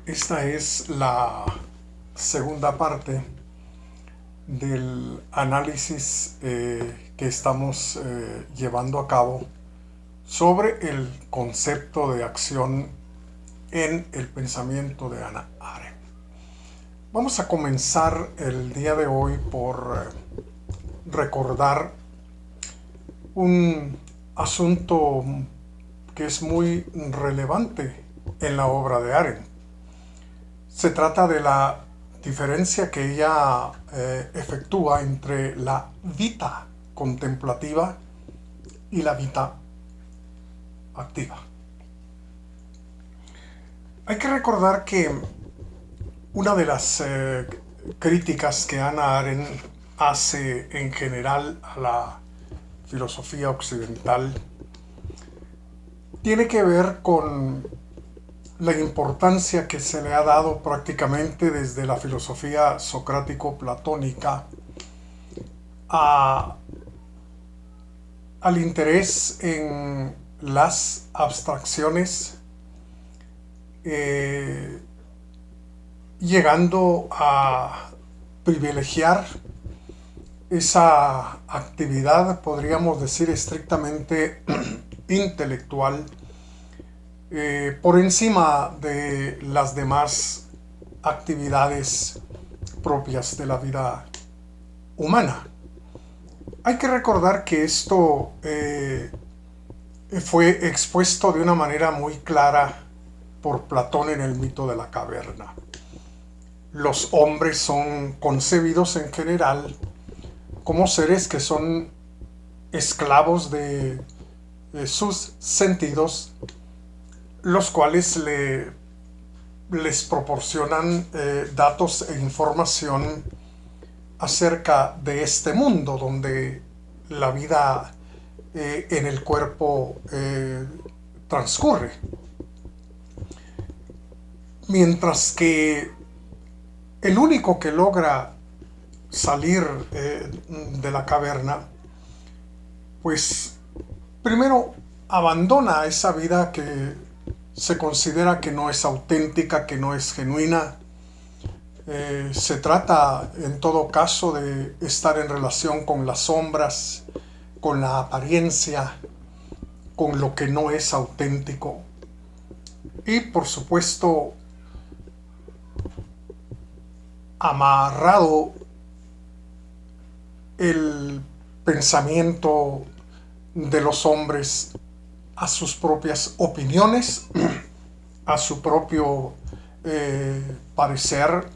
Esta es la segunda parte del análisis que estamos llevando a cabo sobre el concepto de acción en el pensamiento de Hannah Arendt. Vamos a comenzar el día de hoy por recordar un asunto que es muy relevante en la obra de Arendt. Se trata de la diferencia que ella efectúa entre la vita contemplativa y la vita activa. Hay que recordar que una de las críticas que Hannah Arendt hace en general a la filosofía occidental tiene que ver con la importancia que se le ha dado prácticamente desde la filosofía socrático-platónica al interés en las abstracciones, llegando a privilegiar esa actividad, podríamos decir, estrictamente intelectual, por encima de las demás actividades propias de la vida humana. Hay que recordar que esto fue expuesto de una manera muy clara por Platón en el mito de la caverna. Los hombres son concebidos en general como seres que son esclavos de sus sentidos, los cuales les proporcionan datos e información acerca de este mundo donde la vida en el cuerpo transcurre. Mientras que el único que logra salir de la caverna, pues primero abandona esa vida que se considera que no es auténtica, que no es genuina. Se trata en todo caso de estar en relación con las sombras, con la apariencia, con lo que no es auténtico. Y por supuesto, amarrado el pensamiento de los hombres a sus propias opiniones, a su propio parecer,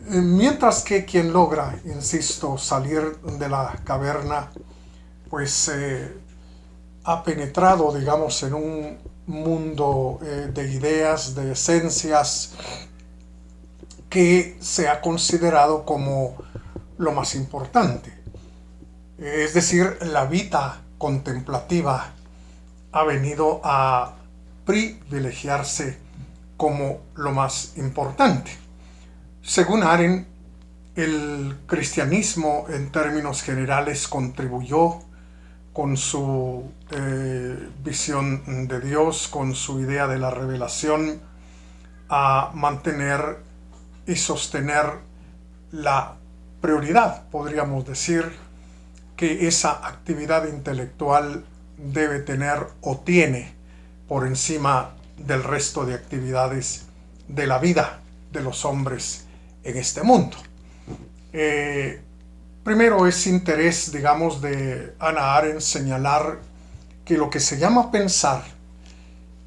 mientras que quien logra, insisto, salir de la caverna, pues ha penetrado, digamos, en un mundo de ideas, de esencias, que se ha considerado como lo más importante. Es decir, la vita contemplativa ha venido a privilegiarse como lo más importante. Según Arendt, el cristianismo en términos generales contribuyó con su visión de Dios, con su idea de la revelación, a mantener y sostener la prioridad, podríamos decir, que esa actividad intelectual debe tener o tiene por encima del resto de actividades de la vida de los hombres en este mundo. Primero es interés, digamos, de Hannah Arendt señalar que lo que se llama pensar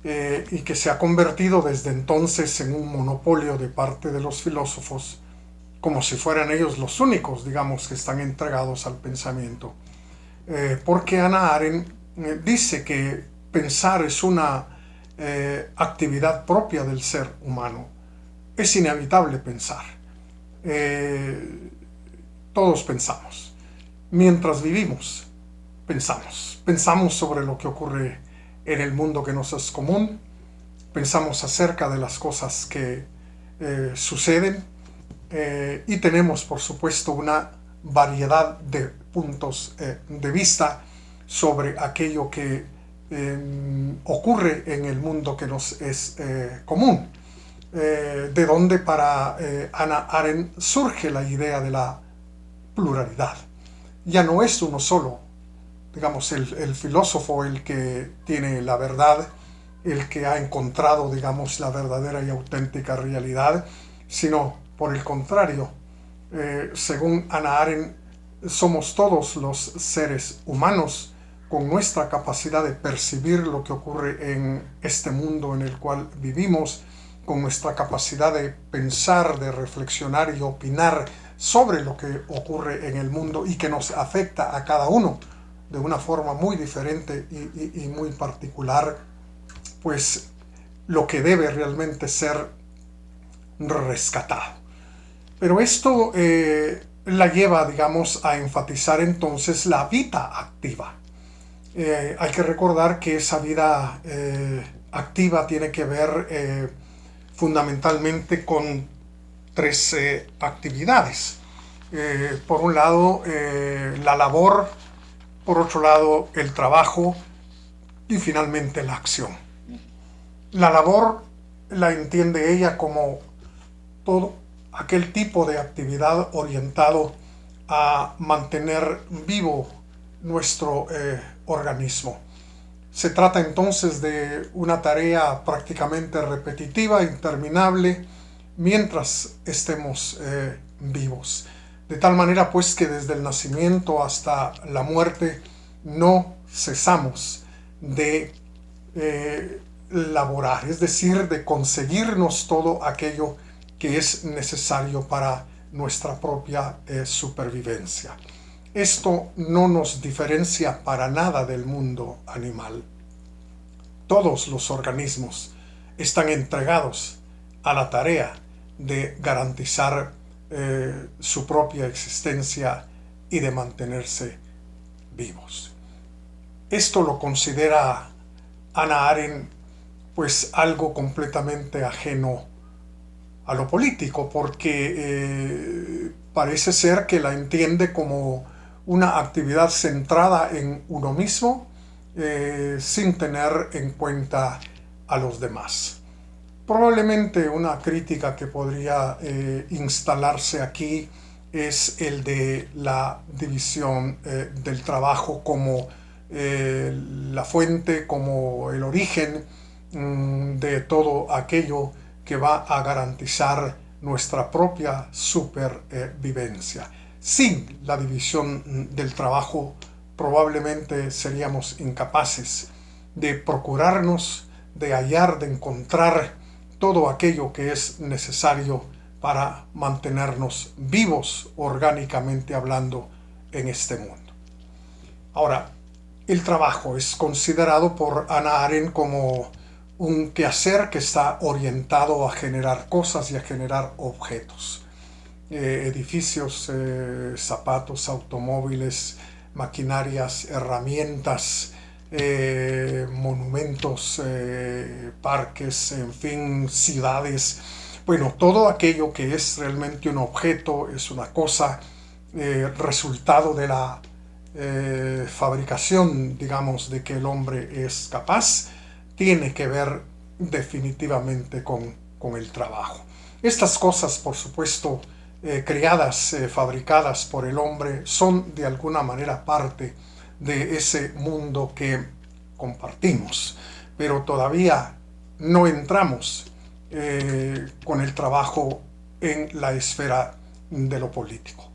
y que se ha convertido desde entonces en un monopolio de parte de los filósofos, como si fueran ellos los únicos, digamos, que están entregados al pensamiento. Porque Hannah Arendt dice que pensar es una actividad propia del ser humano. Es inevitable pensar. Todos pensamos. Mientras vivimos, pensamos. Pensamos sobre lo que ocurre en el mundo que nos es común. Pensamos acerca de las cosas que suceden. Y tenemos, por supuesto, una variedad de puntos de vista sobre aquello que ocurre en el mundo que nos es común. De donde para Hannah Arendt surge la idea de la pluralidad. Ya no es uno solo, digamos, el filósofo el que tiene la verdad, el que ha encontrado, digamos, la verdadera y auténtica realidad, sino por el contrario, según Hannah Arendt, somos todos los seres humanos con nuestra capacidad de percibir lo que ocurre en este mundo en el cual vivimos, con nuestra capacidad de pensar, de reflexionar y opinar sobre lo que ocurre en el mundo y que nos afecta a cada uno de una forma muy diferente y muy particular, pues lo que debe realmente ser rescatado. Pero esto la lleva, digamos, a enfatizar entonces la vida activa. Hay que recordar que esa vida activa tiene que ver fundamentalmente con tres actividades. Por un lado, la labor, por otro lado, el trabajo y finalmente la acción. La labor la entiende ella como todo aquel tipo de actividad orientado a mantener vivo nuestro organismo. Se trata entonces de una tarea prácticamente repetitiva, interminable, mientras estemos vivos. De tal manera pues que desde el nacimiento hasta la muerte no cesamos de laborar, es decir, de conseguirnos todo aquello que es necesario para nuestra propia supervivencia. Esto no nos diferencia para nada del mundo animal. Todos los organismos están entregados a la tarea de garantizar su propia existencia y de mantenerse vivos. Esto lo considera Hannah Arendt pues algo completamente ajeno a lo político, porque parece ser que la entiende como una actividad centrada en uno mismo, sin tener en cuenta a los demás. Probablemente una crítica que podría instalarse aquí es el de la división del trabajo como la fuente, como el origen de todo aquello que va a garantizar nuestra propia supervivencia. Sin la división del trabajo, probablemente seríamos incapaces de procurarnos, de hallar, de encontrar todo aquello que es necesario para mantenernos vivos, orgánicamente hablando, en este mundo. Ahora, el trabajo es considerado por Hannah Arendt como un quehacer que está orientado a generar cosas y a generar objetos. Edificios, zapatos, automóviles, maquinarias, herramientas, monumentos, parques, en fin, ciudades. Bueno, todo aquello que es realmente un objeto, es una cosa, resultado de la fabricación, digamos, de que el hombre es capaz, tiene que ver definitivamente con el trabajo. Estas cosas, por supuesto, creadas, fabricadas por el hombre, son de alguna manera parte de ese mundo que compartimos, pero todavía no entramos con el trabajo en la esfera de lo político,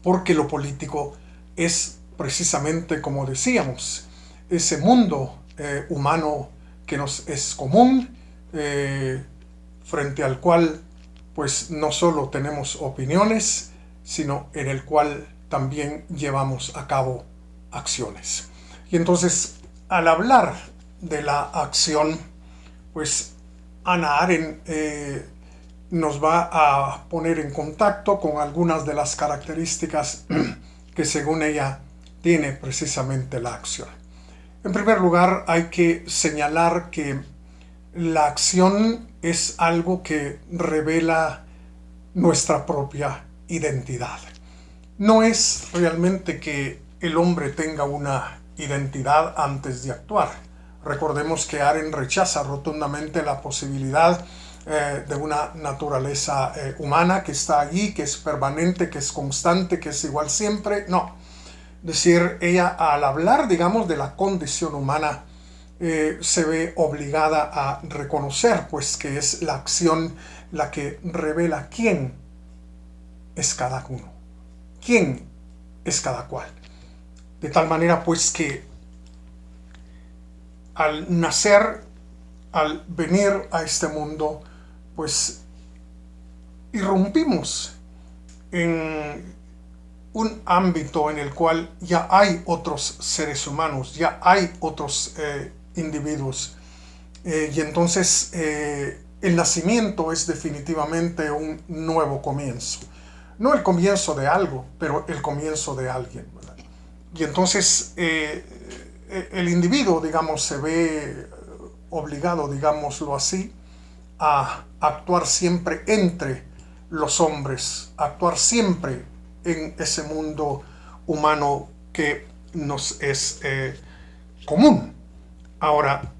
porque lo político es precisamente, como decíamos, ese mundo humano que nos es común, frente al cual pues no solo tenemos opiniones, sino en el cual también llevamos a cabo acciones. Y entonces, al hablar de la acción, pues Hannah Arendt nos va a poner en contacto con algunas de las características que según ella tiene precisamente la acción. En primer lugar, hay que señalar que la acción es algo que revela nuestra propia identidad. No es realmente que el hombre tenga una identidad antes de actuar. Recordemos que Arendt rechaza rotundamente la posibilidad de una naturaleza humana que está allí, que es permanente, que es constante, que es igual siempre. No. Es decir, ella al hablar, digamos, de la condición humana, se ve obligada a reconocer, pues, que es la acción la que revela quién es cada uno, quién es cada cual. De tal manera, pues, que al nacer, al venir a este mundo, pues irrumpimos en un ámbito en el cual ya hay otros seres humanos, ya hay otros individuos. Y entonces el nacimiento es definitivamente un nuevo comienzo. No el comienzo de algo, pero el comienzo de alguien, ¿verdad? Y entonces el individuo, digamos, se ve obligado, digámoslo así, a actuar siempre entre los hombres, actuar siempre en ese mundo humano que nos es común. Ahora,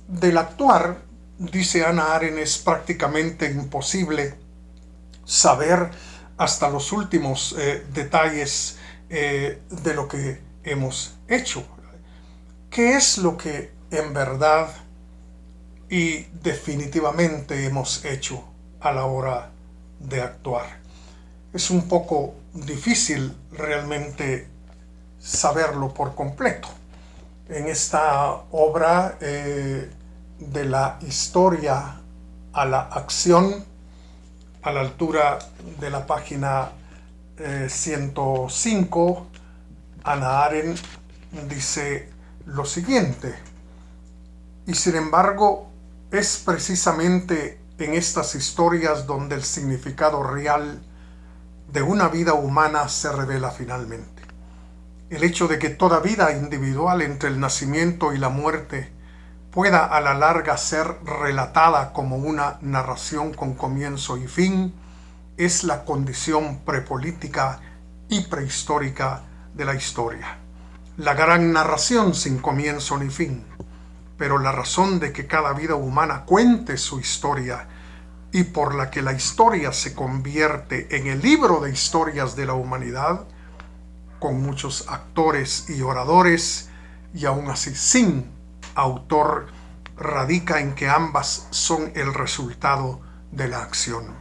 del actuar, dice Hannah Arendt, es prácticamente imposible saber hasta los últimos detalles de lo que hemos hecho. ¿Qué es lo que en verdad y definitivamente hemos hecho a la hora de actuar? Es un poco difícil realmente saberlo por completo. En esta obra de la historia a la acción, a la altura de la página 105, Hannah Arendt dice lo siguiente: y sin embargo es precisamente en estas historias donde el significado real de una vida humana se revela finalmente. El hecho de que toda vida individual entre el nacimiento y la muerte pueda a la larga ser relatada como una narración con comienzo y fin es la condición prepolítica y prehistórica de la historia. La gran narración sin comienzo ni fin, pero la razón de que cada vida humana cuente su historia y por la que la historia se convierte en el libro de historias de la humanidad, con muchos actores y oradores, y aún así sin autor, radica en que ambas son el resultado de la acción.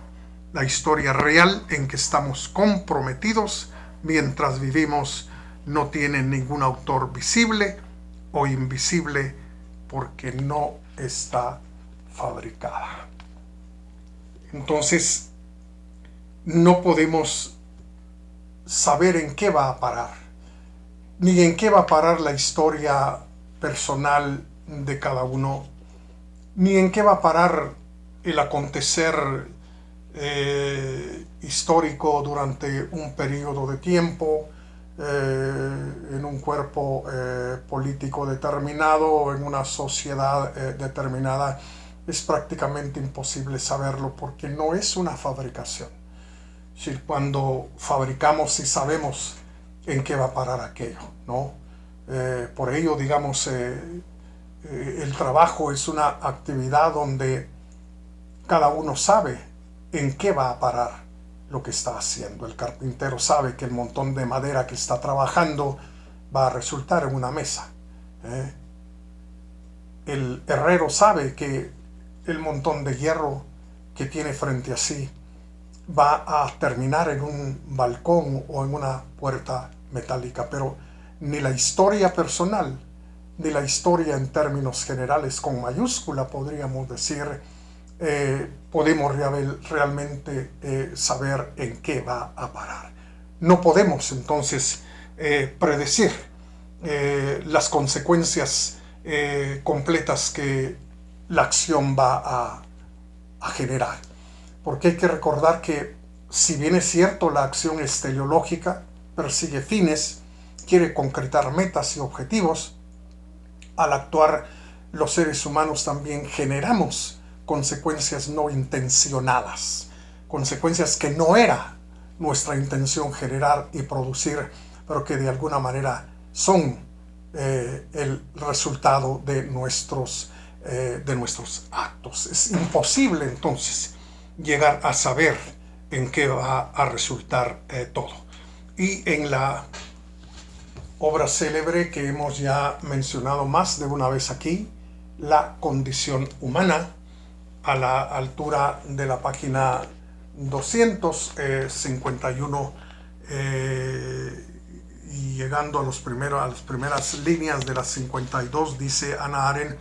La historia real en que estamos comprometidos mientras vivimos no tiene ningún autor visible o invisible porque no está fabricada. Entonces, no podemos saber en qué va a parar, ni en qué va a parar la historia personal de cada uno, ni en qué va a parar el acontecer histórico durante un periodo de tiempo, en un cuerpo político determinado, en una sociedad determinada. Es prácticamente imposible saberlo porque no es una fabricación. Si cuando fabricamos sí sabemos en qué va a parar aquello, ¿no? Por ello, digamos, el trabajo es una actividad donde cada uno sabe en qué va a parar lo que está haciendo. El carpintero sabe que el montón de madera que está trabajando va a resultar en una mesa. El herrero sabe que el montón de hierro que tiene frente a sí va a terminar en un balcón o en una puerta metálica, pero ni la historia personal, ni la historia en términos generales con mayúscula, podríamos decir, podemos realmente saber en qué va a parar. No podemos entonces predecir las consecuencias completas que la acción va a generar. Porque hay que recordar que, si bien es cierto, la acción es teleológica, persigue fines, quiere concretar metas y objetivos, al actuar los seres humanos también generamos consecuencias no intencionadas, consecuencias que no era nuestra intención generar y producir, pero que de alguna manera son el resultado de nuestros actos. Es imposible entonces llegar a saber en qué va a resultar todo. Y en la obra célebre que hemos ya mencionado más de una vez aquí, La condición humana, a la altura de la página 251, y llegando a las primeras líneas de las 52, dice Hannah Arendt: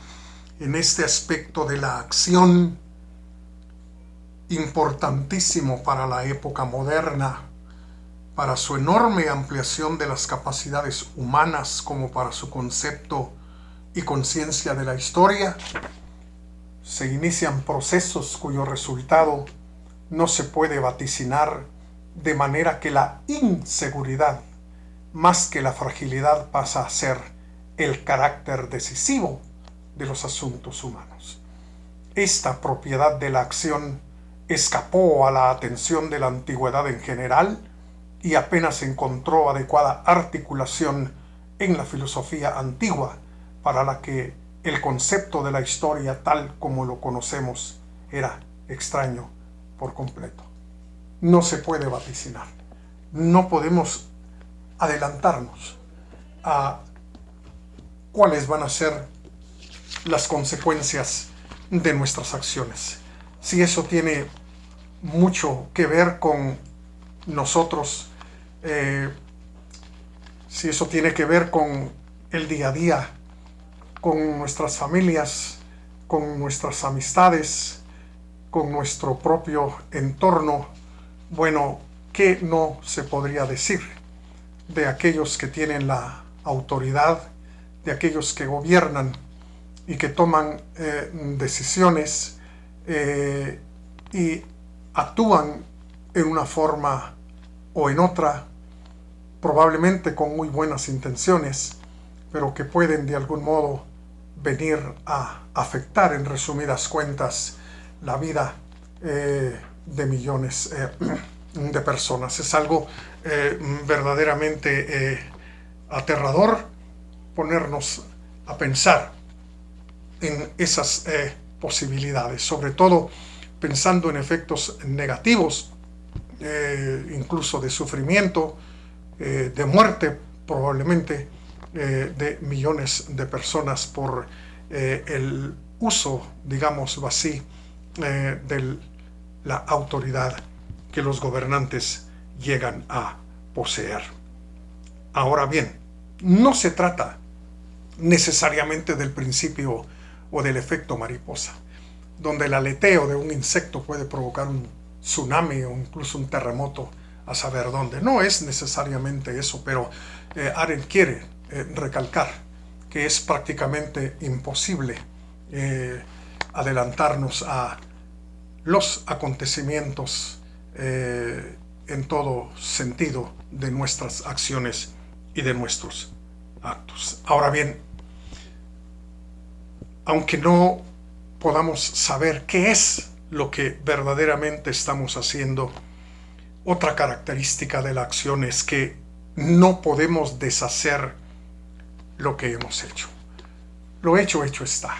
en este aspecto de la acción, importantísimo para la época moderna, para su enorme ampliación de las capacidades humanas como para su concepto y conciencia de la historia, se inician procesos cuyo resultado no se puede vaticinar, de manera que la inseguridad, más que la fragilidad, pasa a ser el carácter decisivo de los asuntos humanos. Esta propiedad de la acción escapó a la atención de la antigüedad en general y apenas encontró adecuada articulación en la filosofía antigua, para la que el concepto de la historia tal como lo conocemos era extraño por completo. No se puede vaticinar. No podemos adelantarnos a cuáles van a ser las consecuencias de nuestras acciones. Si eso tiene mucho que ver con nosotros, si eso tiene que ver con el día a día, con nuestras familias, con nuestras amistades, con nuestro propio entorno, bueno, ¿qué no se podría decir de aquellos que tienen la autoridad, de aquellos que gobiernan y que toman decisiones y actúan en una forma o en otra, probablemente con muy buenas intenciones, pero que pueden de algún modo venir a afectar, en resumidas cuentas, la vida de millones de personas? Es algo verdaderamente aterrador ponernos a pensar en esas posibilidades, sobre todo pensando en efectos negativos, incluso de sufrimiento, de muerte probablemente, de millones de personas por el uso, digámoslo así, de la autoridad que los gobernantes llegan a poseer. Ahora bien, no se trata necesariamente del principio o del efecto mariposa, donde el aleteo de un insecto puede provocar un tsunami o incluso un terremoto a saber dónde. No es necesariamente eso, pero Arendt quiere recalcar que es prácticamente imposible adelantarnos a los acontecimientos en todo sentido de nuestras acciones y de nuestros actos. Ahora bien, aunque no podamos saber qué es lo que verdaderamente estamos haciendo, otra característica de la acción es que no podemos deshacer lo que hemos hecho. Lo hecho está.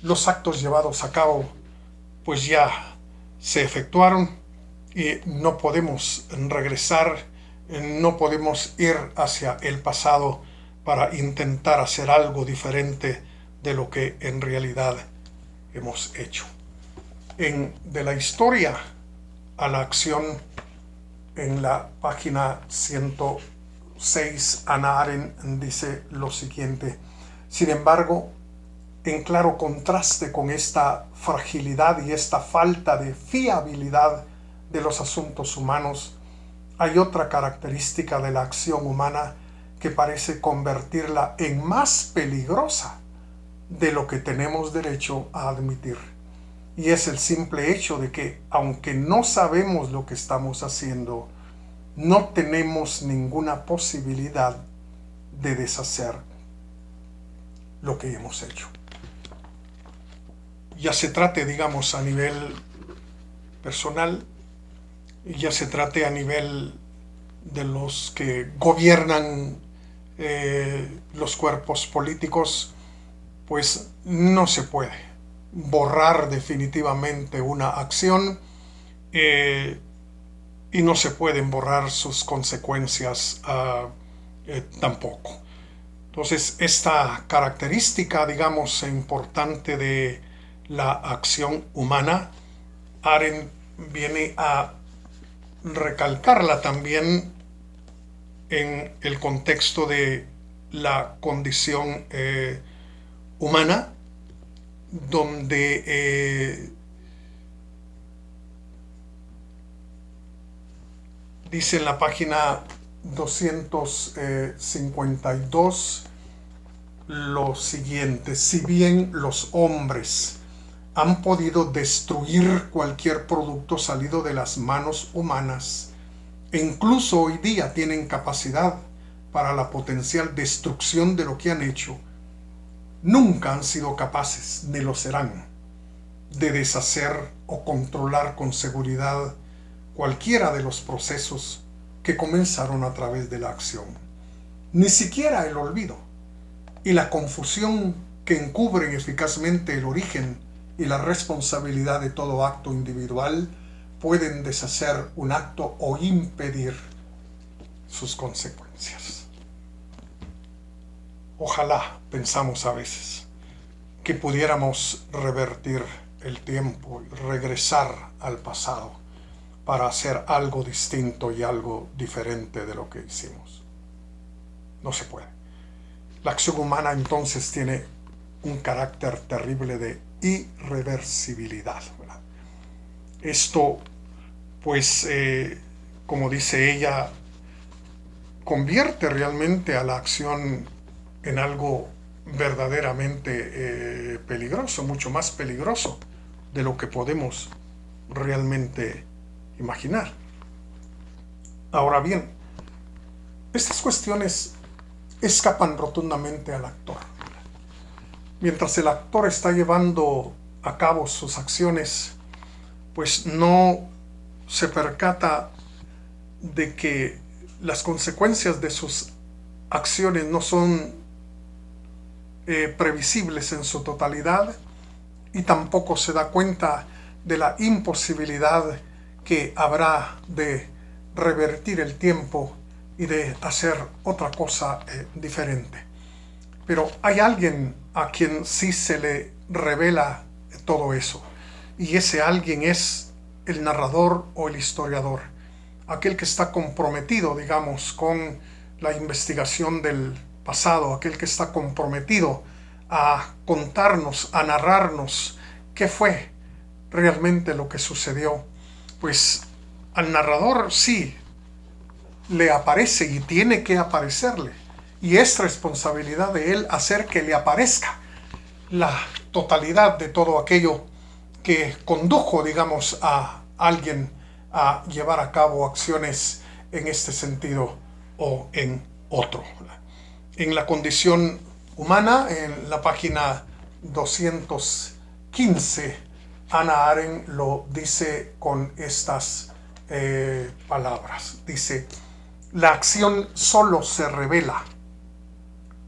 Los actos llevados a cabo pues ya se efectuaron y no podemos regresar, no podemos ir hacia el pasado para intentar hacer algo diferente de lo que en realidad hemos hecho. De la historia a la acción, en la página 106, Hannah Arendt dice lo siguiente: sin embargo, en claro contraste con esta fragilidad y esta falta de fiabilidad de los asuntos humanos, hay otra característica de la acción humana que parece convertirla en más peligrosa de lo que tenemos derecho a admitir. Y es el simple hecho de que, aunque no sabemos lo que estamos haciendo, no tenemos ninguna posibilidad de deshacer lo que hemos hecho. Ya se trate, digamos, a nivel personal, ya se trate a nivel de los que gobiernan los cuerpos políticos, pues no se puede borrar definitivamente una acción y no se pueden borrar sus consecuencias tampoco. Entonces, esta característica, digamos, importante de la acción humana, Arendt viene a recalcarla también en el contexto de la condición humana, donde dice en la página 252 lo siguiente: si bien los hombres han podido destruir cualquier producto salido de las manos humanas, e incluso hoy día tienen capacidad para la potencial destrucción de lo que han hecho, nunca han sido capaces, ni lo serán, de deshacer o controlar con seguridad cualquiera de los procesos que comenzaron a través de la acción. Ni siquiera el olvido y la confusión que encubren eficazmente el origen y la responsabilidad de todo acto individual pueden deshacer un acto o impedir sus consecuencias. Ojalá, pensamos a veces, que pudiéramos revertir el tiempo y regresar al pasado para hacer algo distinto y algo diferente de lo que hicimos. No se puede. La acción humana entonces tiene un carácter terrible de irreversibilidad, ¿verdad? Esto, pues, como dice ella, convierte realmente a la acción en algo verdaderamente peligroso, mucho más peligroso de lo que podemos realmente imaginar. Ahora bien, estas cuestiones escapan rotundamente al actor. Mientras el actor está llevando a cabo sus acciones, pues no se percata de que las consecuencias de sus acciones no son previsibles en su totalidad, y tampoco se da cuenta de la imposibilidad que habrá de revertir el tiempo y de hacer otra cosa diferente. Pero hay alguien a quien sí se le revela todo eso, y ese alguien es el narrador o el historiador, aquel que está comprometido, digamos, con la investigación del pasado, aquel que está comprometido a contarnos, a narrarnos qué fue realmente lo que sucedió. Pues al narrador sí le aparece y tiene que aparecerle, y es responsabilidad de él hacer que le aparezca la totalidad de todo aquello que condujo, digamos, a alguien a llevar a cabo acciones en este sentido o en otro. En la condición humana, en la página 215, Hannah Arendt lo dice con estas palabras. Dice: la acción solo se revela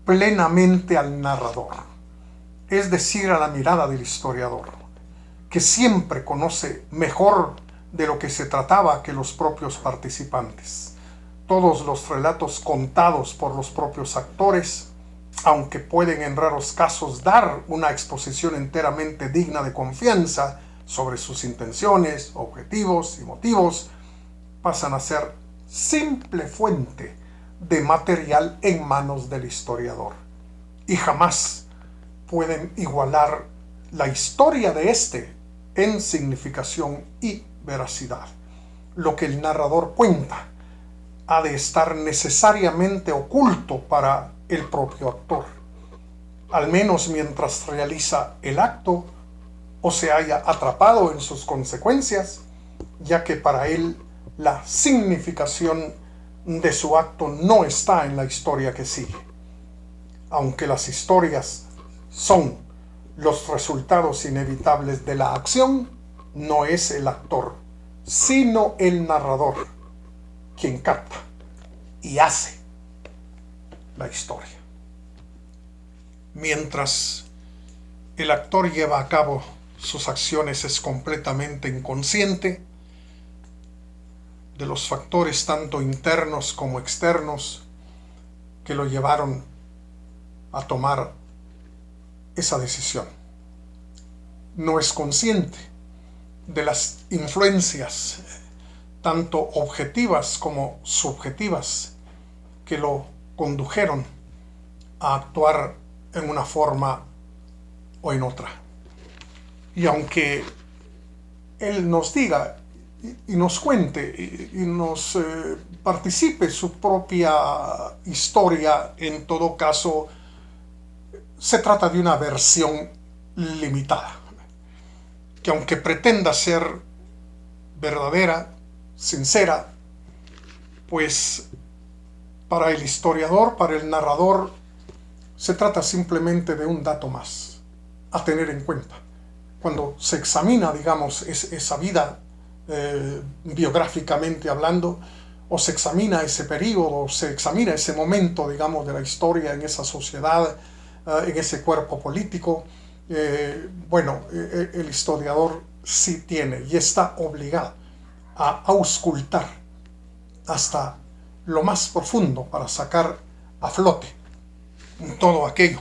plenamente al narrador, es decir, a la mirada del historiador, que siempre conoce mejor de lo que se trataba que los propios participantes. Todos los relatos contados por los propios actores, aunque pueden en raros casos dar una exposición enteramente digna de confianza sobre sus intenciones, objetivos y motivos, pasan a ser simple fuente de material en manos del historiador, y jamás pueden igualar la historia de éste en significación y veracidad. Lo que el narrador cuenta ha de estar necesariamente oculto para el propio actor, al menos mientras realiza el acto o se haya atrapado en sus consecuencias, ya que para él la significación de su acto no está en la historia que sigue. Aunque las historias son los resultados inevitables de la acción, no es el actor, sino el narrador quien capta y hace la historia. Mientras el actor lleva a cabo sus acciones es completamente inconsciente de los factores tanto internos como externos que lo llevaron a tomar esa decisión. No es consciente de las influencias tanto objetivas como subjetivas que lo condujeron a actuar en una forma o en otra. Y aunque él nos diga y nos cuente y nos participe su propia historia, en todo caso se trata de una versión limitada, que aunque pretenda ser verdadera, sincera, pues para el historiador, para el narrador, se trata simplemente de un dato más a tener en cuenta. Cuando se examina, digamos, esa vida biográficamente hablando, o se examina ese periodo, o se examina ese momento, digamos, de la historia en esa sociedad, en ese cuerpo político, el historiador sí tiene y está obligado a auscultar hasta lo más profundo para sacar a flote todo aquello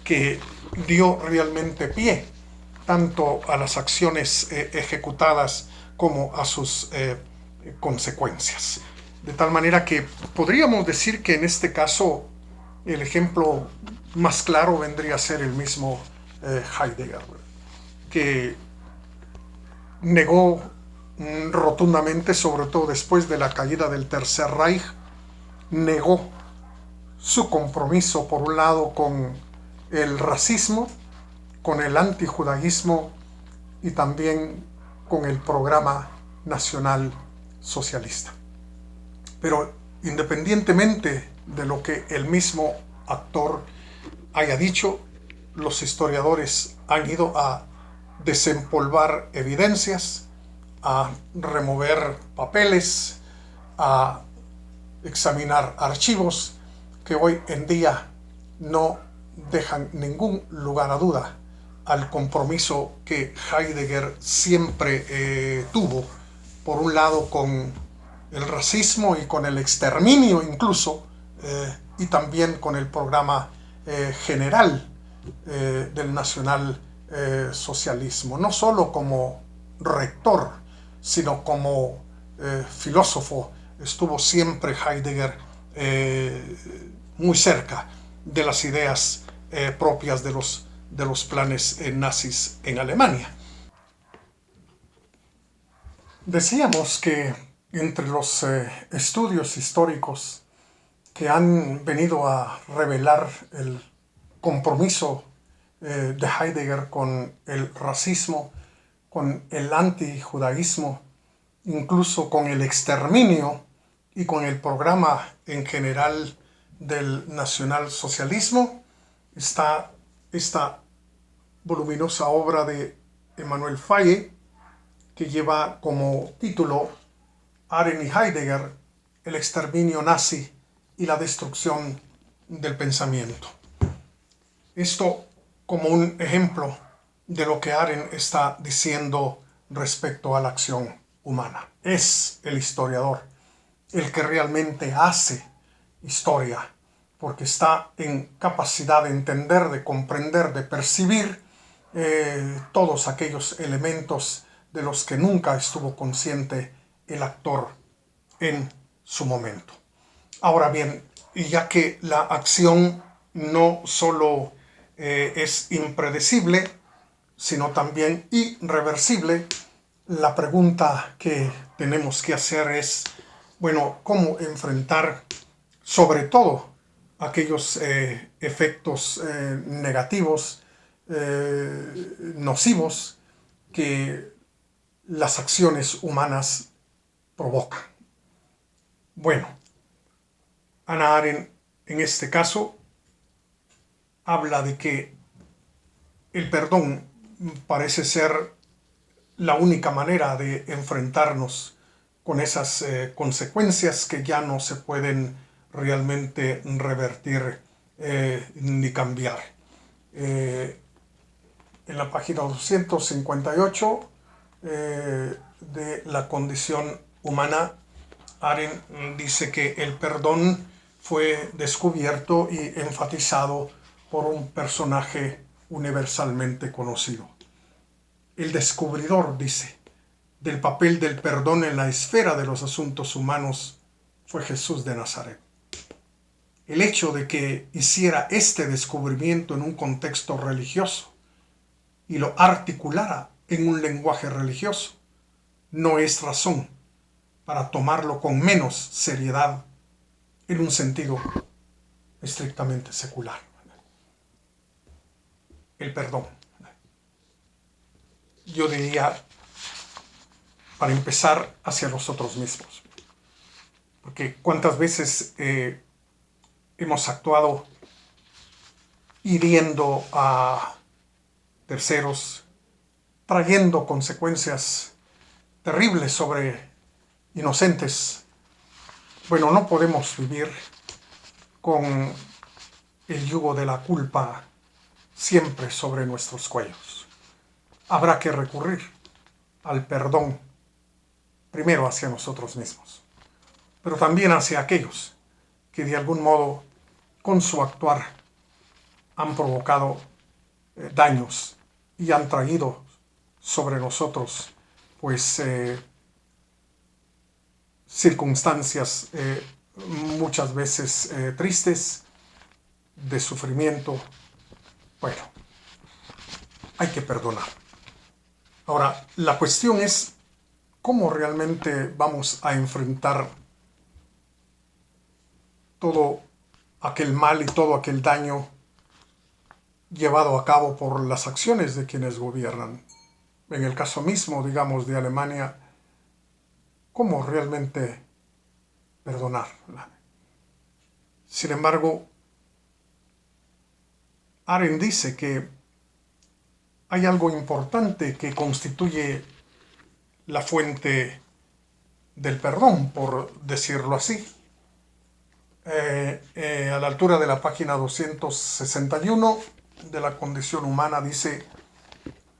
que dio realmente pie tanto a las acciones ejecutadas como a sus consecuencias. De tal manera que podríamos decir que en este caso el ejemplo más claro vendría a ser el mismo Heidegger, que negó rotundamente, sobre todo después de la caída del Tercer Reich, negó su compromiso por un lado con el racismo, con el antijudaísmo y también con el programa nacional socialista. Pero independientemente de lo que el mismo actor haya dicho, los historiadores han ido a desempolvar evidencias, a remover papeles, a examinar archivos que hoy en día no dejan ningún lugar a duda al compromiso que Heidegger siempre tuvo, por un lado con el racismo y con el exterminio incluso, y también con el programa general del nacional socialismo, no solo como rector, sino como filósofo. Estuvo siempre Heidegger muy cerca de las ideas propias de los planes nazis en Alemania. Decíamos que entre los estudios históricos que han venido a revelar el compromiso de Heidegger con el racismo, con el antijudaísmo, incluso con el exterminio y con el programa en general del nacionalsocialismo, está esta voluminosa obra de Emanuel Faye, que lleva como título Arendt y Heidegger, el exterminio nazi y la destrucción del pensamiento. Esto como un ejemplo de lo que Arendt está diciendo respecto a la acción humana. Es el historiador el que realmente hace historia, porque está en capacidad de entender, de comprender, de percibir todos aquellos elementos de los que nunca estuvo consciente el actor en su momento. Ahora bien, y ya que la acción no solo es impredecible, sino también irreversible, la pregunta que tenemos que hacer es, bueno, ¿cómo enfrentar sobre todo aquellos efectos negativos, nocivos que las acciones humanas provocan? Bueno, Hannah Arendt en este caso habla de que el perdón parece ser la única manera de enfrentarnos con esas consecuencias que ya no se pueden realmente revertir ni cambiar. En la página 258 de la condición humana, Arendt dice que el perdón fue descubierto y enfatizado por un personaje universalmente conocido. El descubridor, dice, del papel del perdón en la esfera de los asuntos humanos fue Jesús de Nazaret. El hecho de que hiciera este descubrimiento en un contexto religioso y lo articulara en un lenguaje religioso no es razón para tomarlo con menos seriedad en un sentido estrictamente secular. El perdón. Yo diría, para empezar, hacia nosotros mismos. Porque cuántas veces hemos actuado hiriendo a terceros, trayendo consecuencias terribles sobre inocentes. Bueno, no podemos vivir con el yugo de la culpa siempre sobre nuestros cuellos. Habrá que recurrir al perdón, primero hacia nosotros mismos, pero también hacia aquellos que de algún modo, con su actuar, han provocado daños y han traído sobre nosotros, pues, circunstancias muchas veces tristes, de sufrimiento. Bueno, hay que perdonar. Ahora, la cuestión es cómo realmente vamos a enfrentar todo aquel mal y todo aquel daño llevado a cabo por las acciones de quienes gobiernan. En el caso mismo, digamos, de Alemania, ¿cómo realmente perdonar? Sin embargo, Arendt dice que hay algo importante que constituye la fuente del perdón, por decirlo así. A la altura de la página 261 de la condición humana dice: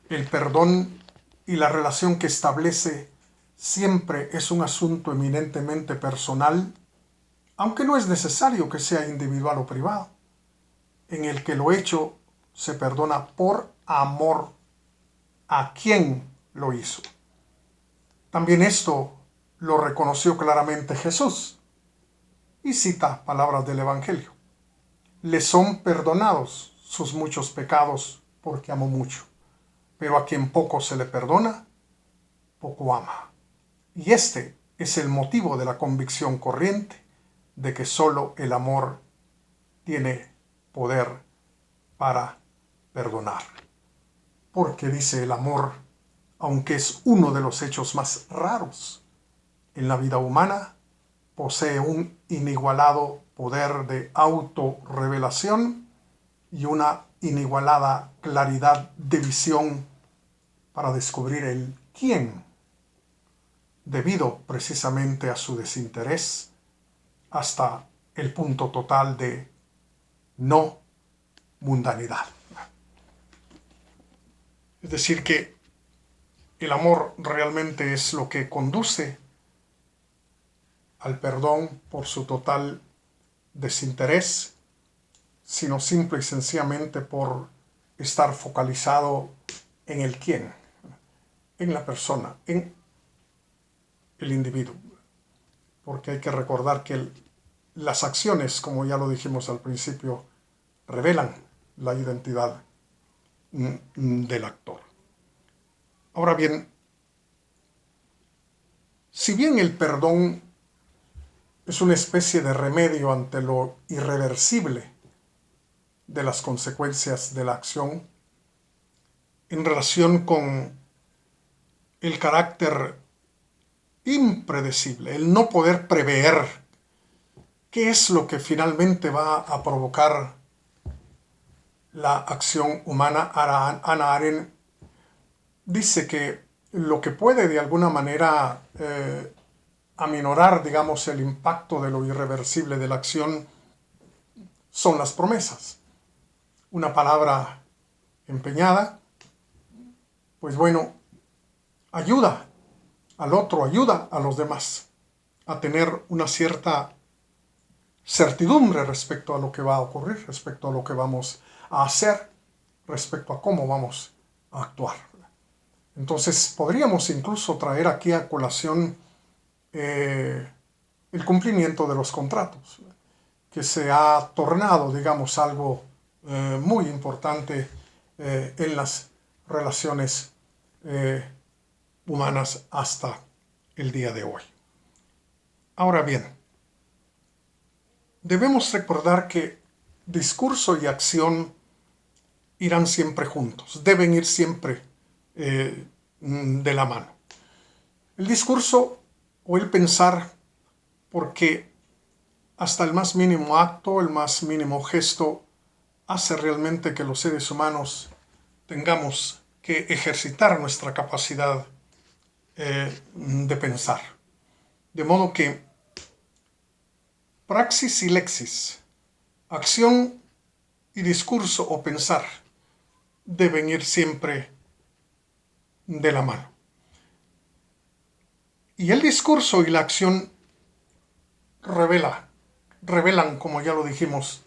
el perdón y la relación que establece siempre es un asunto eminentemente personal, aunque no es necesario que sea individual o privado, en el que lo hecho se perdona por amor a quien lo hizo. También esto lo reconoció claramente Jesús y cita palabras del Evangelio: le son perdonados sus muchos pecados porque amó mucho, pero a quien poco se le perdona, poco ama. Y este es el motivo de la convicción corriente de que solo el amor tiene poder para perdonar. Porque, dice, el amor, aunque es uno de los hechos más raros en la vida humana, posee un inigualado poder de autorrevelación y una inigualada claridad de visión para descubrir el quién, debido precisamente a su desinterés, hasta el punto total de no mundanidad. Es decir, que el amor realmente es lo que conduce al perdón por su total desinterés, sino simple y sencillamente por estar focalizado en el quién, en la persona, en el individuo. Porque hay que recordar que las acciones, como ya lo dijimos al principio, revelan la identidad del actor. Ahora bien, si bien el perdón es una especie de remedio ante lo irreversible de las consecuencias de la acción, en relación con el carácter impredecible, el no poder prever qué es lo que finalmente va a provocar la acción humana, Hannah Arendt dice que lo que puede de alguna manera aminorar, digamos, el impacto de lo irreversible de la acción son las promesas. Una palabra empeñada, pues bueno, ayuda al otro, ayuda a los demás a tener una cierta certidumbre respecto a lo que va a ocurrir, respecto a lo que vamos a hacer, respecto a cómo vamos a actuar. Entonces podríamos incluso traer aquí a colación el cumplimiento de los contratos, que se ha tornado, digamos, algo muy importante en las relaciones humanas hasta el día de hoy. Ahora bien, debemos recordar que discurso y acción irán siempre juntos, deben ir siempre de la mano. El discurso o el pensar, porque hasta el más mínimo acto, el más mínimo gesto, hace realmente que los seres humanos tengamos que ejercitar nuestra capacidad de pensar. De modo que praxis y lexis, acción y discurso o pensar, deben ir siempre de la mano. Y el discurso y la acción revelan, como ya lo dijimos,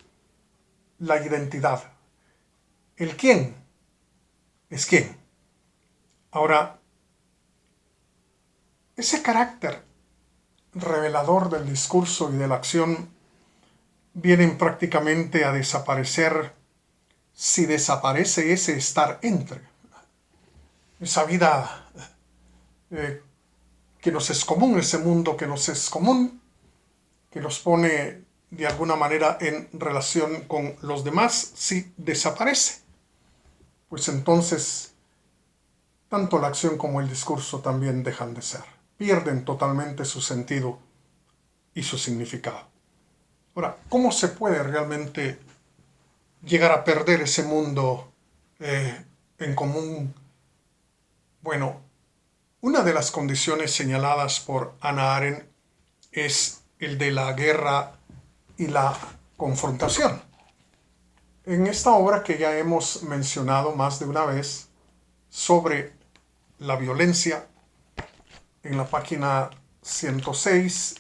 la identidad. El quién es quién. Ahora, ese carácter revelador del discurso y de la acción vienen prácticamente a desaparecer si desaparece ese estar entre. Esa vida que nos es común, ese mundo que nos es común, que nos pone de alguna manera en relación con los demás, si desaparece, pues entonces tanto la acción como el discurso también dejan de ser, pierden totalmente su sentido y su significado. Ahora, ¿cómo se puede realmente llegar a perder ese mundo en común? Bueno, una de las condiciones señaladas por Hannah Arendt es el de la guerra y la confrontación. En esta obra que ya hemos mencionado más de una vez sobre la violencia, en la página 106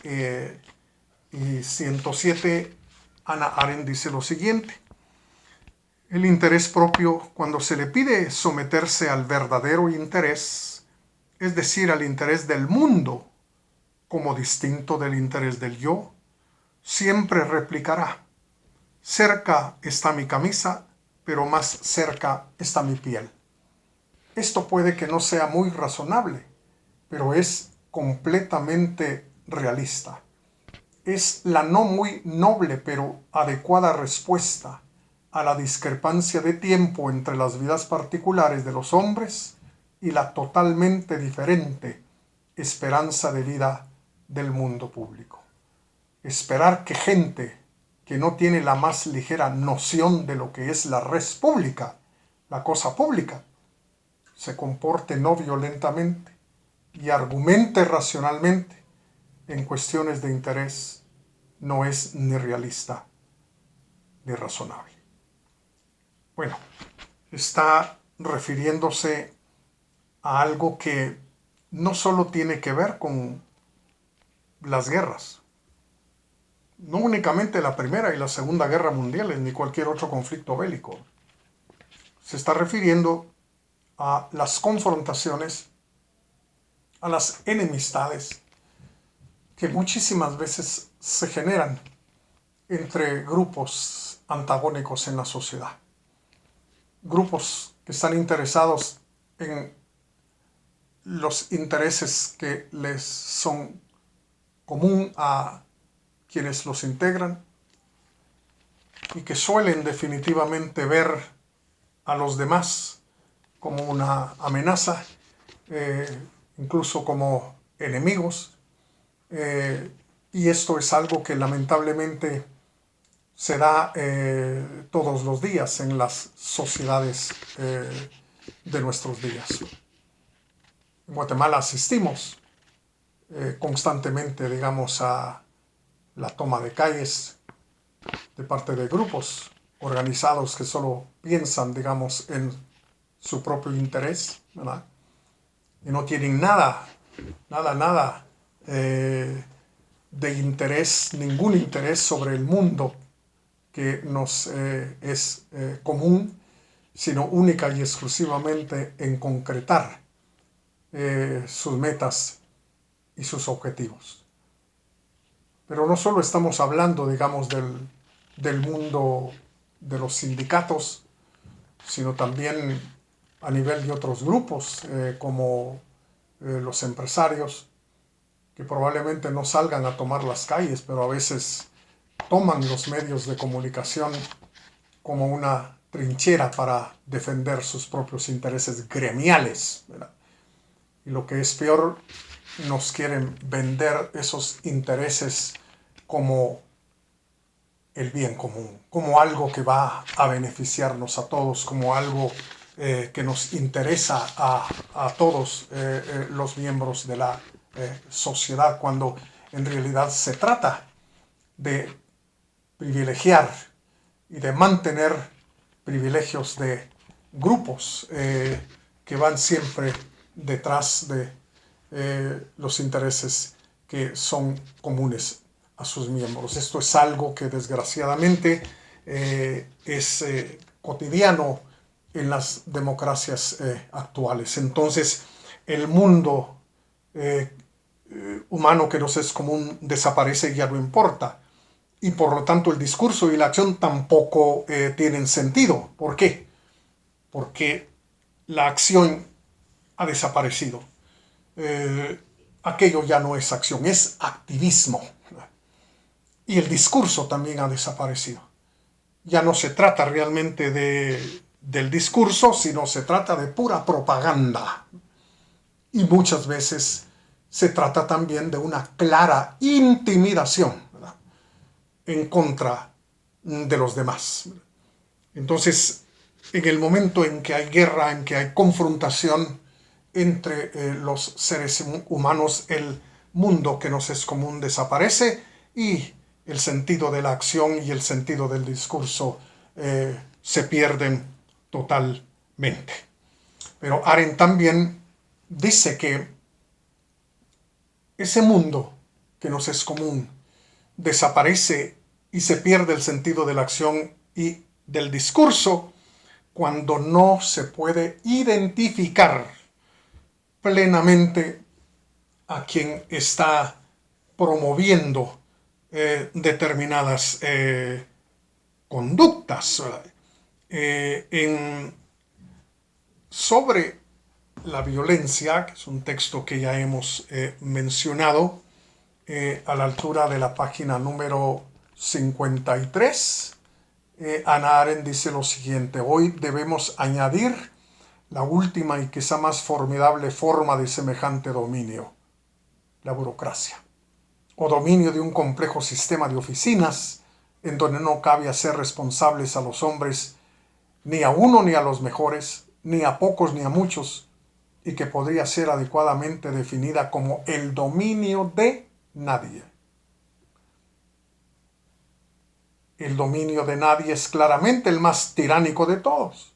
y 107, Hannah Arendt dice lo siguiente: el interés propio, cuando se le pide someterse al verdadero interés, es decir, al interés del mundo, como distinto del interés del yo, siempre replicará: cerca está mi camisa, pero más cerca está mi piel. Esto puede que no sea muy razonable, pero es completamente realista. Es la no muy noble pero adecuada respuesta a la discrepancia de tiempo entre las vidas particulares de los hombres y la totalmente diferente esperanza de vida del mundo público. Esperar que gente que no tiene la más ligera noción de lo que es la res pública, la cosa pública, se comporte no violentamente y argumente racionalmente en cuestiones de interés, no es ni realista ni razonable. Bueno, está refiriéndose a algo que no solo tiene que ver con las guerras, no únicamente la Primera y la Segunda Guerra Mundiales ni cualquier otro conflicto bélico. Se está refiriendo a las confrontaciones, a las enemistades que muchísimas veces se generan entre grupos antagónicos en la sociedad. Grupos que están interesados en los intereses que les son común a quienes los integran y que suelen definitivamente ver a los demás como una amenaza, incluso como enemigos, y esto es algo que lamentablemente se da todos los días en las sociedades de nuestros días. En Guatemala asistimos constantemente, digamos, a la toma de calles de parte de grupos organizados que solo piensan, digamos, en su propio interés, ¿verdad? Y no tienen nada de interés, ningún interés sobre el mundo que nos es común, sino única y exclusivamente en concretar sus metas y sus objetivos. Pero no solo estamos hablando, digamos, del mundo de los sindicatos, sino también a nivel de otros grupos, como los empresarios, que probablemente no salgan a tomar las calles, pero a veces toman los medios de comunicación como una trinchera para defender sus propios intereses gremiales, ¿verdad? Y lo que es peor, nos quieren vender esos intereses como el bien común, como algo que va a beneficiarnos a todos, como algo que nos interesa a todos los miembros de la sociedad, cuando en realidad se trata de privilegiar y de mantener privilegios de grupos que van siempre detrás de los intereses que son comunes a sus miembros. Esto es algo que desgraciadamente es cotidiano en las democracias actuales. Entonces, el mundo humano que nos es común desaparece y ya no importa. Y por lo tanto el discurso y la acción tampoco tienen sentido. ¿Por qué? Porque la acción ha desaparecido. Aquello ya no es acción, es activismo. Y el discurso también ha desaparecido. Ya no se trata realmente del discurso, sino se trata de pura propaganda. Y muchas veces se trata también de una clara intimidación, ¿verdad?, en contra de los demás. Entonces, en el momento en que hay guerra, en que hay confrontación entre los seres humanos, el mundo que nos es común desaparece y el sentido de la acción y el sentido del discurso se pierden totalmente. Pero Arendt también dice que ese mundo que nos es común desaparece y se pierde el sentido de la acción y del discurso cuando no se puede identificar plenamente a quien está promoviendo determinadas conductas. Sobre la violencia, que es un texto que ya hemos mencionado, a la altura de la página número 53, Hannah Arendt dice lo siguiente: hoy debemos añadir la última y quizá más formidable forma de semejante dominio, la burocracia, o dominio de un complejo sistema de oficinas en donde no cabe hacer responsables a los hombres, ni a uno ni a los mejores, ni a pocos ni a muchos, y que podría ser adecuadamente definida como el dominio de nadie. El dominio de nadie es claramente el más tiránico de todos,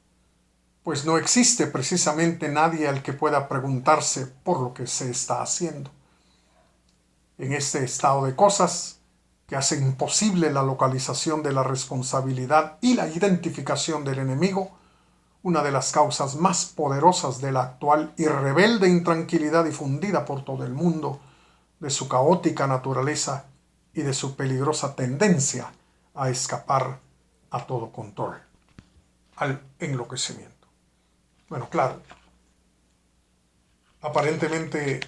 pues no existe precisamente nadie al que pueda preguntarse por lo que se está haciendo. En este estado de cosas, que hace imposible la localización de la responsabilidad y la identificación del enemigo, una de las causas más poderosas de la actual y rebelde intranquilidad difundida por todo el mundo, de su caótica naturaleza y de su peligrosa tendencia a escapar a todo control, al enloquecimiento. Bueno, claro, aparentemente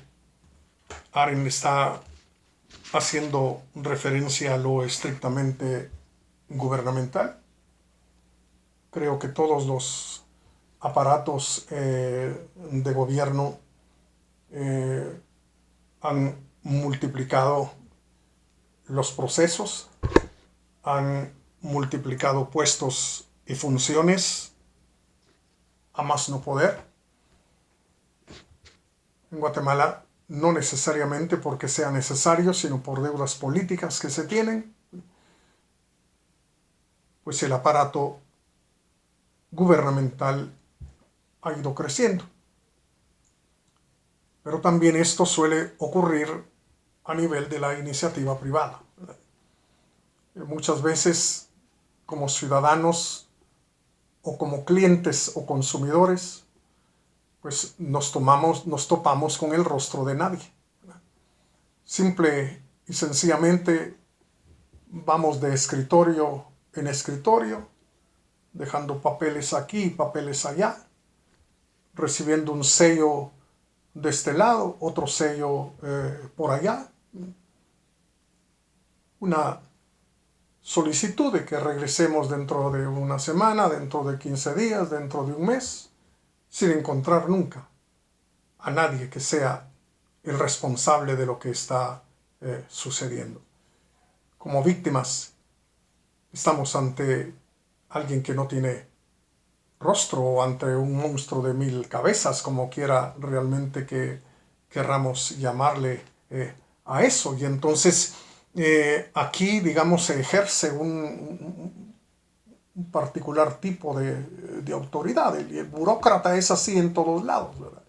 Arendt está haciendo referencia a lo estrictamente gubernamental. Creo que todos los aparatos de gobierno han multiplicado los procesos, han multiplicado puestos y funciones a más no poder. En Guatemala no necesariamente porque sea necesario, sino por deudas políticas que se tienen, pues el aparato gubernamental ha ido creciendo. Pero también esto suele ocurrir a nivel de la iniciativa privada. Muchas veces, como ciudadanos o como clientes o consumidores, pues nos topamos con el rostro de nadie. Simple y sencillamente vamos de escritorio en escritorio, dejando papeles aquí y papeles allá, recibiendo un sello de este lado, otro sello por allá, una solicitud de que regresemos dentro de una semana, dentro de 15 días, dentro de un mes, sin encontrar nunca a nadie que sea el responsable de lo que está sucediendo. Como víctimas, estamos ante alguien que no tiene rostro o ante un monstruo de 1000 cabezas, como quiera realmente que querramos llamarle a eso. Y entonces aquí, digamos, se ejerce un particular tipo de autoridad. El burócrata es así en todos lados, ¿verdad?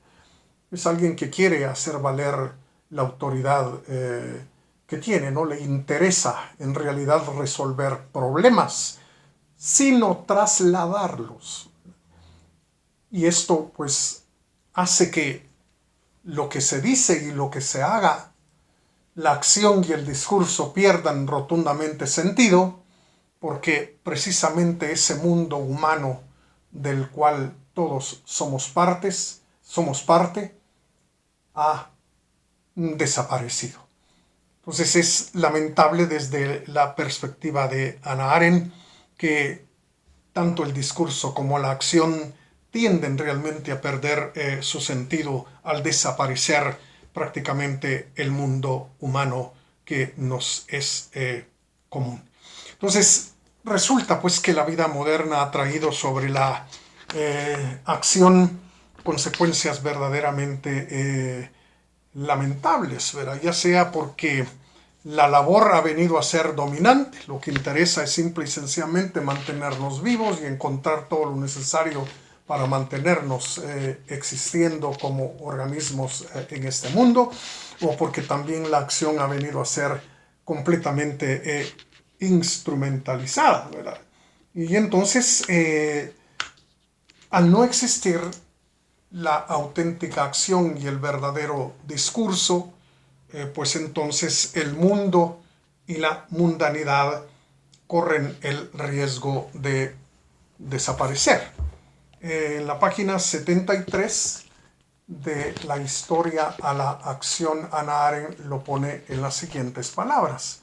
Es alguien que quiere hacer valer la autoridad que tiene, no le interesa en realidad resolver problemas, sino trasladarlos. Y esto pues hace que lo que se dice y lo que se haga, la acción y el discurso pierdan rotundamente sentido, porque precisamente ese mundo humano del cual todos somos parte, ha desaparecido. Entonces es lamentable desde la perspectiva de Hannah Arendt que tanto el discurso como la acción tienden realmente a perder su sentido al desaparecer prácticamente el mundo humano que nos es común. Entonces resulta pues que la vida moderna ha traído sobre la acción consecuencias verdaderamente lamentables, ¿verdad? Ya sea porque la labor ha venido a ser dominante, lo que interesa es simple y sencillamente mantenernos vivos y encontrar todo lo necesario para mantenernos existiendo como organismos en este mundo, o porque también la acción ha venido a ser completamente instrumentalizada, ¿verdad? Y entonces, al no existir la auténtica acción y el verdadero discurso, pues entonces el mundo y la mundanidad corren el riesgo de desaparecer. En la página 73 de La historia a la acción, Hannah Arendt lo pone en las siguientes palabras.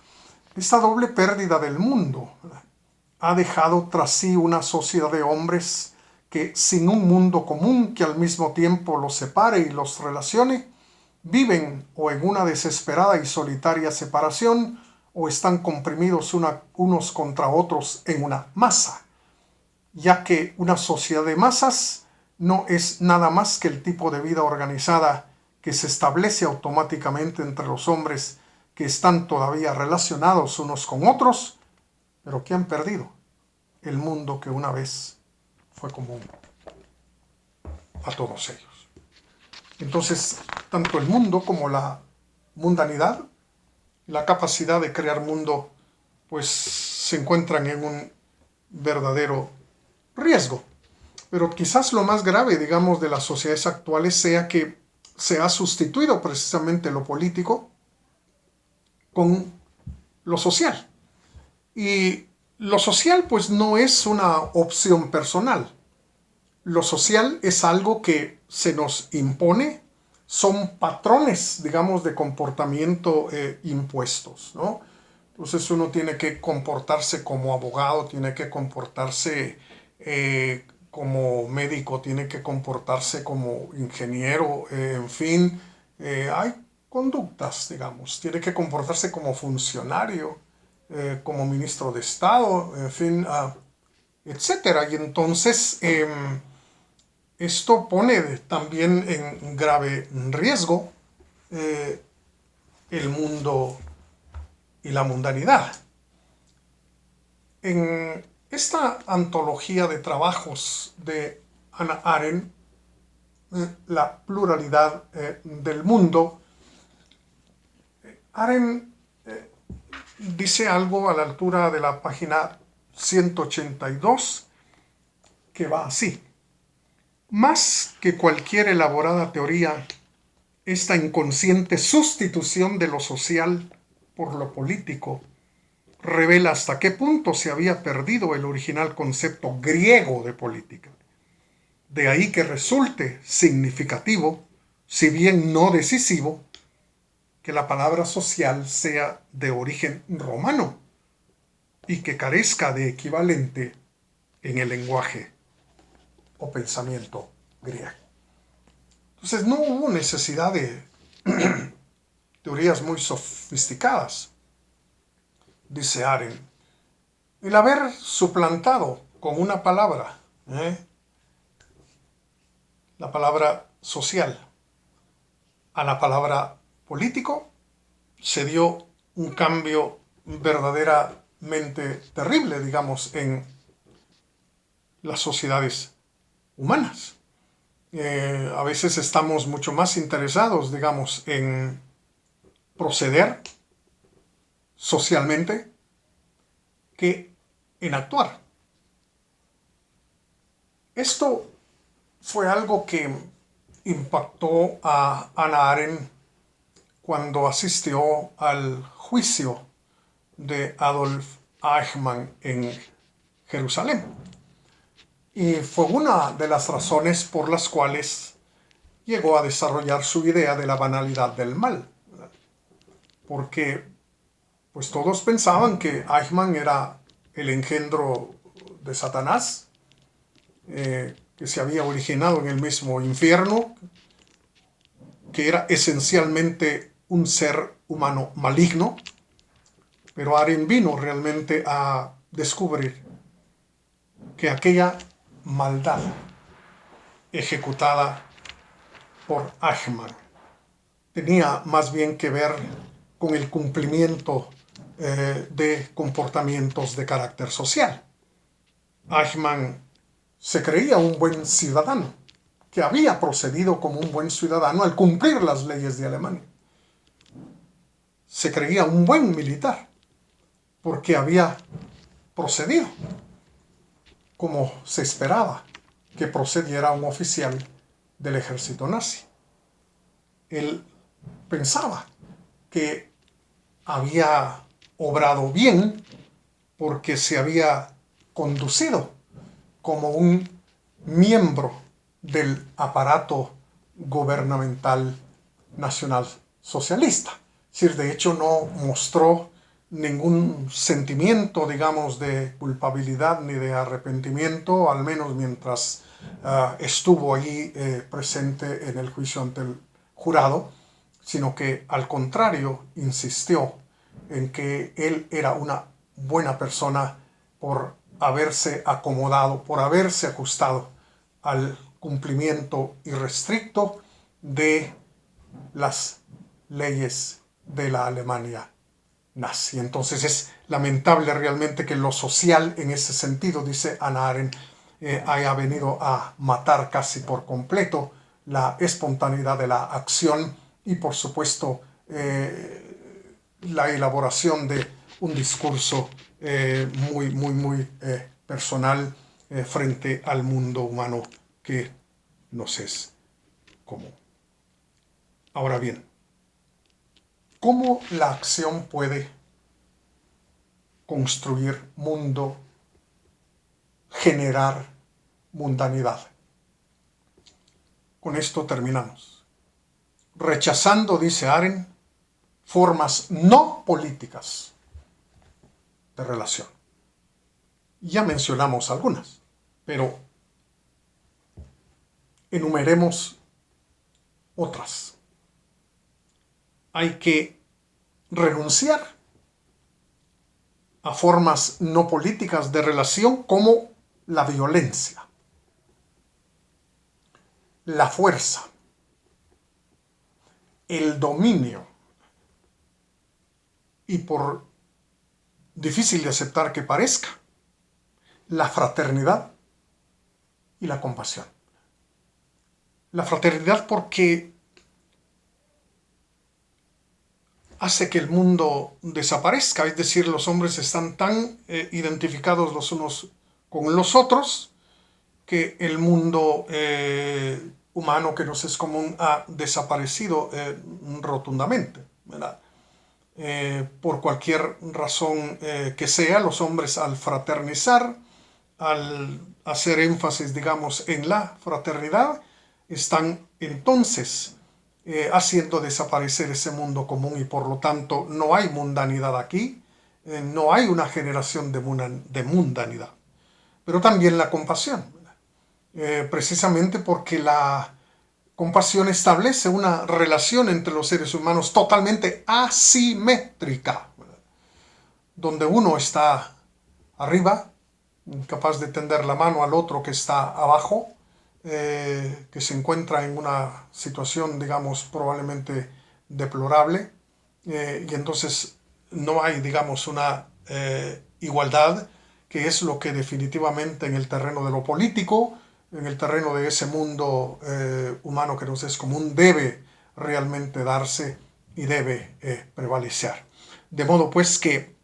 Esta doble pérdida del mundo ha dejado tras sí una sociedad de hombres que, sin un mundo común que al mismo tiempo los separe y los relacione, viven o en una desesperada y solitaria separación o están comprimidos unos contra otros en una masa, ya que una sociedad de masas no es nada más que el tipo de vida organizada que se establece automáticamente entre los hombres que están todavía relacionados unos con otros, pero que han perdido el mundo que una vez fue común a todos ellos. Entonces, tanto el mundo como la mundanidad, la capacidad de crear mundo, pues se encuentran en un verdadero riesgo. Pero quizás lo más grave, digamos, de las sociedades actuales sea que se ha sustituido precisamente lo político con lo social. Y lo social, pues, no es una opción personal. Lo social es algo que se nos impone, son patrones, digamos, de comportamiento impuestos, ¿no? Entonces uno tiene que comportarse como abogado, tiene que comportarse como médico, tiene que comportarse como ingeniero, en fin, hay conductas, digamos, tiene que comportarse como funcionario, como ministro de Estado, en fin, etcétera. Y entonces esto pone también en grave riesgo eh, el mundo y la mundanidad. En esta antología de trabajos de Hannah Arendt, La pluralidad del mundo, Arendt dice algo a la altura de la página 182 que va así. Más que cualquier elaborada teoría, esta inconsciente sustitución de lo social por lo político revela hasta qué punto se había perdido el original concepto griego de política. De ahí que resulte significativo, si bien no decisivo, que la palabra social sea de origen romano y que carezca de equivalente en el lenguaje o pensamiento griego. Entonces no hubo necesidad de teorías muy sofisticadas, dice Arendt. El haber suplantado con una palabra, la palabra social, a la palabra político, se dio un cambio verdaderamente terrible, digamos, en las sociedades humanas. A veces estamos mucho más interesados, digamos, en proceder socialmente que en actuar. Esto fue algo que impactó a Hannah Arendt cuando asistió al juicio de Adolf Eichmann en Jerusalén. Y fue una de las razones por las cuales llegó a desarrollar su idea de la banalidad del mal. Porque pues todos pensaban que Eichmann era el engendro de Satanás, que se había originado en el mismo infierno, que era esencialmente un ser humano maligno, pero Arendt vino realmente a descubrir que aquella maldad ejecutada por Eichmann tenía más bien que ver con el cumplimiento de comportamientos de carácter social. Eichmann se creía un buen ciudadano, que había procedido como un buen ciudadano al cumplir las leyes de Alemania. Se creía un buen militar, porque había procedido como se esperaba que procediera un oficial del ejército nazi. Él pensaba que había obrado bien porque se había conducido como un miembro del aparato gubernamental nacional socialista. Es decir, de hecho no mostró ningún sentimiento, digamos, de culpabilidad ni de arrepentimiento, al menos mientras estuvo allí presente en el juicio ante el jurado, sino que al contrario insistió en que él era una buena persona por haberse acomodado, por haberse ajustado al cumplimiento irrestricto de las leyes de la Alemania nazi. Entonces es lamentable realmente que lo social en ese sentido, dice Hannah Arendt, haya venido a matar casi por completo la espontaneidad de la acción y por supuesto la elaboración de un discurso muy personal frente al mundo humano que nos es común. Ahora bien, ¿cómo la acción puede construir mundo, generar mundanidad? Con esto terminamos. Rechazando, dice Arendt, formas no políticas de relación. Ya mencionamos algunas, pero enumeremos otras. Hay que renunciar a formas no políticas de relación como la violencia, la fuerza, el dominio y, por difícil de aceptar que parezca, la fraternidad y la compasión. La fraternidad porque hace que el mundo desaparezca, es decir, los hombres están tan identificados los unos con los otros que el mundo humano que nos es común ha desaparecido rotundamente, ¿verdad? Por cualquier razón que sea, los hombres al fraternizar, al hacer énfasis, digamos, en la fraternidad, están entonces haciendo desaparecer ese mundo común y por lo tanto no hay mundanidad aquí, no hay una generación de mundanidad. Pero también la compasión, precisamente porque la compasión establece una relación entre los seres humanos totalmente asimétrica, ¿verdad? Donde uno está arriba, capaz de tender la mano al otro que está abajo, que se encuentra en una situación, digamos, probablemente deplorable, y entonces no hay, digamos, una igualdad, que es lo que definitivamente en el terreno de lo político, en el terreno de ese mundo humano que nos es común, debe realmente darse y debe prevalecer. De modo pues que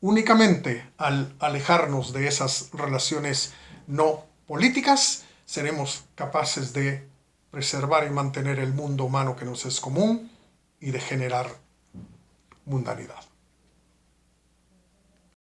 únicamente al alejarnos de esas relaciones no políticas, seremos capaces de preservar y mantener el mundo humano que nos es común y de generar mundanidad.